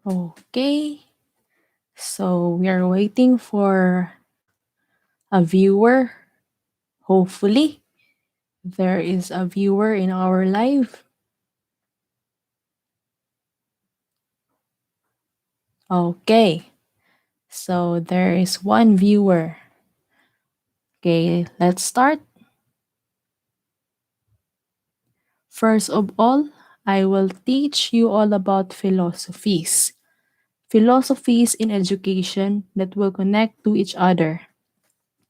Okay, so we are waiting for a viewer. Hopefully, there is a viewer in our live. Okay, so there is one viewer. Okay, let's start. First of all, I will teach you all about philosophies. Philosophies in education that will connect to each other.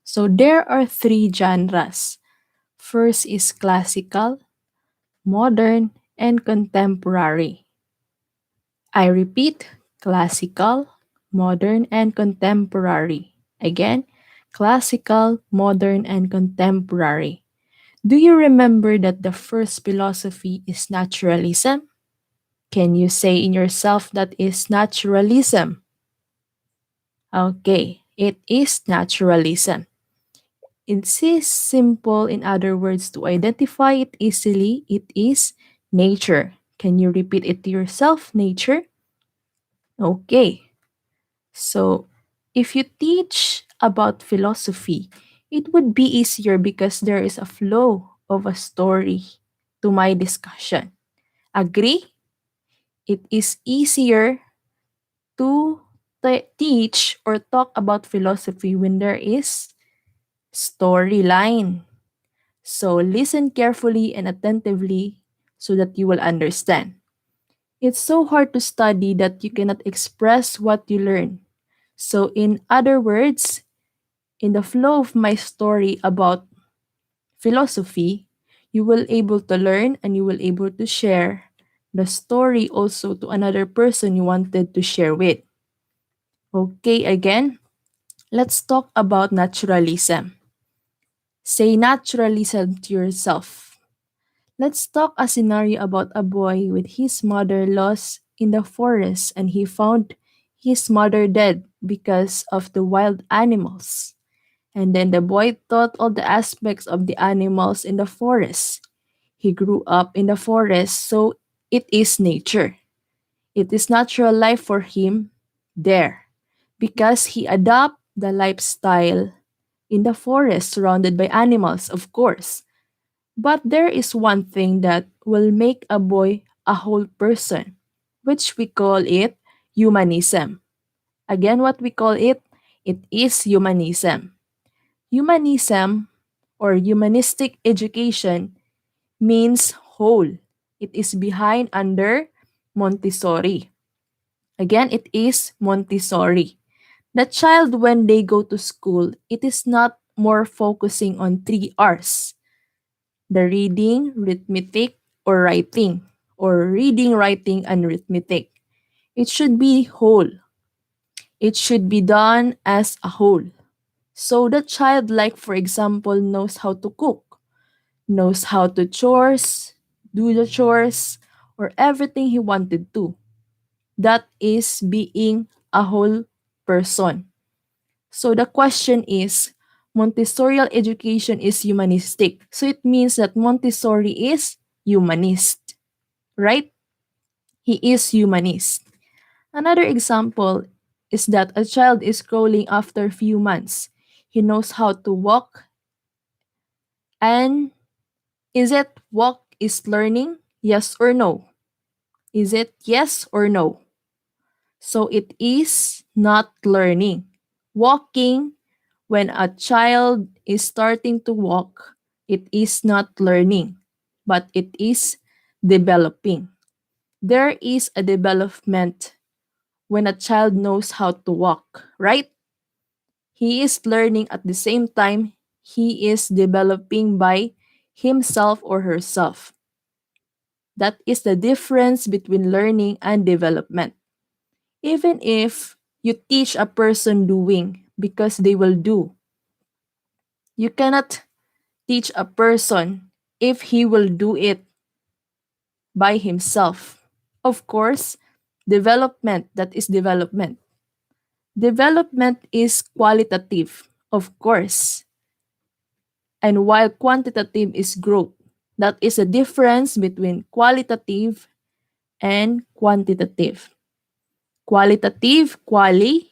So there are three genres. First is classical, modern, and contemporary. I repeat, classical, modern, and contemporary. Again, classical, modern, and contemporary. Do you remember that the first philosophy is naturalism? Can you say in yourself that is naturalism? Okay, it is naturalism. It is simple, in other words, to identify it easily, it is nature. Can you repeat it to yourself? Nature? Okay. So, if you teach about philosophy, it would be easier because there is a flow of a story to my discussion. Agree? It is easier to teach or talk about philosophy when there is storyline. So listen carefully and attentively so that you will understand. It's so hard to study that you cannot express what you learn. So in other words, in the flow of my story about philosophy, you will able to learn and you will able to share the story also to another person you wanted to share with. Okay, again, let's talk about naturalism. Say naturalism to yourself. Let's talk a scenario about a boy with his mother lost in the forest and he found his mother dead because of the wild animals. And then the boy taught all the aspects of the animals in the forest. He grew up in the forest, so it is nature. It is natural life for him there because he adopt the lifestyle in the forest surrounded by animals, of course. But there is one thing that will make a boy a whole person, which we call it humanism. Again, what we call it? It is humanism. Humanism or humanistic education means whole. It is behind under Montessori. Again, it is Montessori. The child, when they go to school, it is not more focusing on 3 R's: the reading, arithmetic, or writing, or reading, writing, and arithmetic. It should be whole. It should be done as a whole. So the child, like for example, knows how to cook, knows how to do the chores, or everything he wanted to. That is being a whole person. So the question is, Montessorial education is humanistic. So it means that Montessori is humanist, right? He is humanist. Another example is that a child is crawling after few months. He knows how to walk, and is it walk is learning? Yes or no? Is it yes or no? So it is not learning. Walking, when a child is starting to walk, it is not learning, but it is developing. There is a development when a child knows how to walk, right? He is learning at the same time he is developing by himself or herself. That is the difference between learning and development. Even if you teach a person doing because they will do, you cannot teach a person if he will do it by himself. Of course, development, that is development. Development is qualitative, of course, and while quantitative is growth. That is a difference between qualitative and quantitative. Qualitative, quali,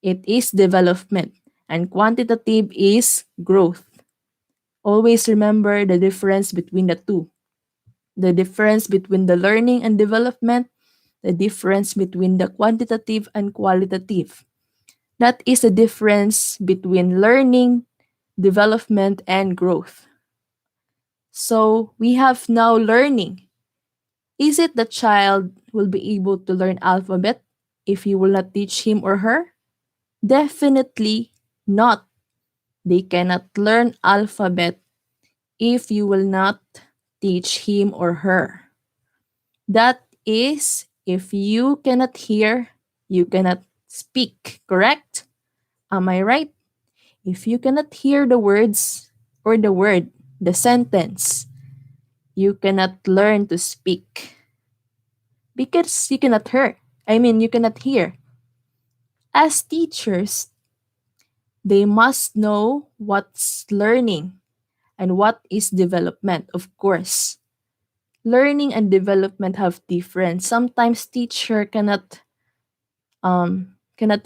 it is development. And quantitative is growth. Always remember the difference between the two. The difference between the learning and development, the difference between the quantitative and qualitative. That is the difference between learning, development, and growth. So we have now learning. Is it the child will be able to learn alphabet if you will not teach him or her? Definitely not. They cannot learn alphabet if you will not teach him or her. That is, if you cannot hear, you cannot speak, correct? Am I right? If you cannot hear the words or the word, the sentence, you cannot learn to speak because you cannot hear. You cannot hear. As teachers, they must know what's learning and what is development, of course. Learning and development have difference. Sometimes teacher cannot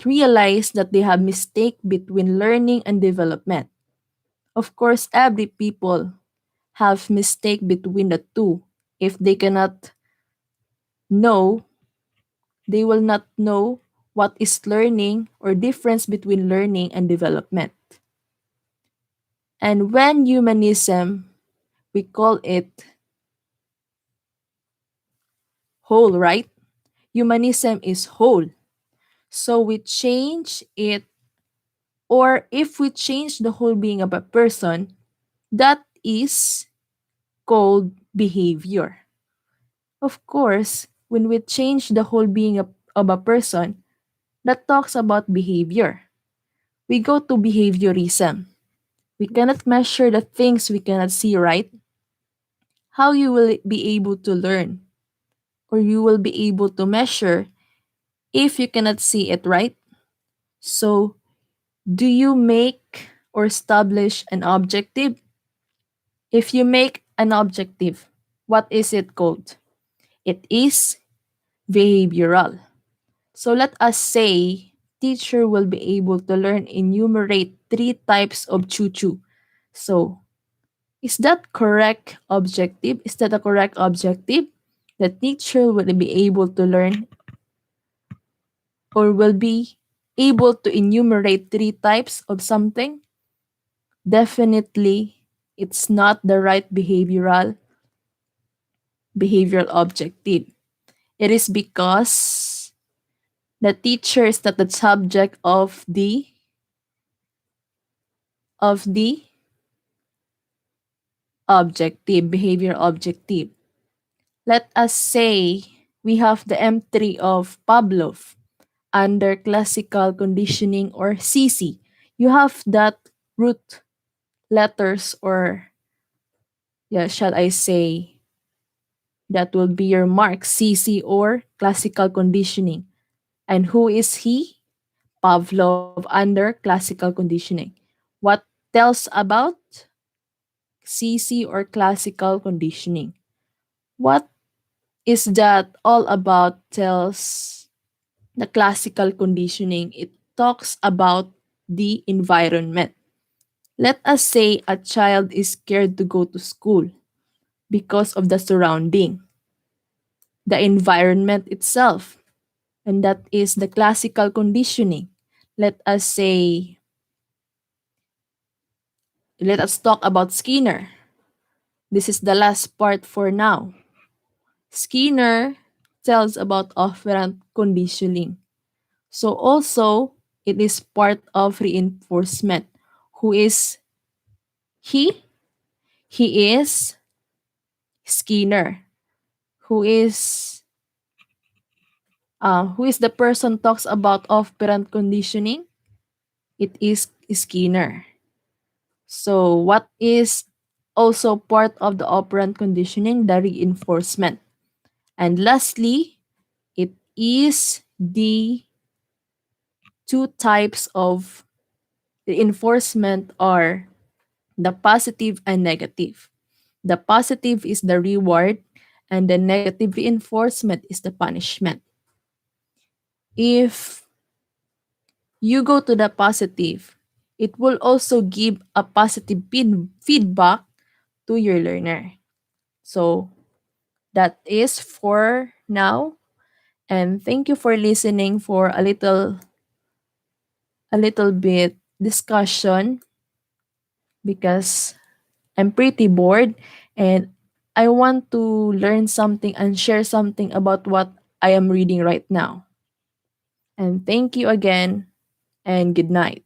realize that they have mistake between learning and development. Of course, every people have mistake between the two. If they cannot know, they will not know what is learning or difference between learning and development. And when humanism, we call it whole, right? Humanism is whole. So we change it, or if we change the whole being of a person, that is called behavior. Of course, when we change the whole being of a person, that talks about behavior. We go to behaviorism. We cannot measure the things we cannot see, right? How you will be able to learn or you will be able to measure if you cannot see it, right? So, do you make or establish an objective? If you make an objective, what is it called? It is behavioral. So let us say teacher will be able to learn enumerate three types of choo-choo. So is that correct objective? Is that a correct objective? The teacher will be able to learn or will be able to enumerate three types of something? Definitely, it's not the right behavioral objective. It is because the teacher is not the subject of the objective, behavior objective. Let us say we have the M3 of Pavlov under classical conditioning or CC. You have that root letters, or yeah, shall I say that will be your mark, CC or classical conditioning. And who is he? Pavlov under classical conditioning. What tells about CC or classical conditioning? What is that all about tells the classical conditioning? It talks about the environment. Let us say a child is scared to go to school because of the surrounding, the environment itself, and that is the classical conditioning. Let us say, let us talk about Skinner. This is the last part for now. Skinner tells about operant conditioning. So also, it is part of reinforcement. Who is he? He is Skinner. Who is who is the person talks about operant conditioning? It is Skinner. So what is also part of the operant conditioning? The reinforcement. And lastly, it is the two types of reinforcement are the positive and negative. The positive is the reward and the negative reinforcement is the punishment. If you go to the positive, it will also give a positive feedback to your learner. So that is for now. And thank you for listening for a little bit discussion because I'm pretty bored and I want to learn something and share something about what I am reading right now. And thank you again and good night.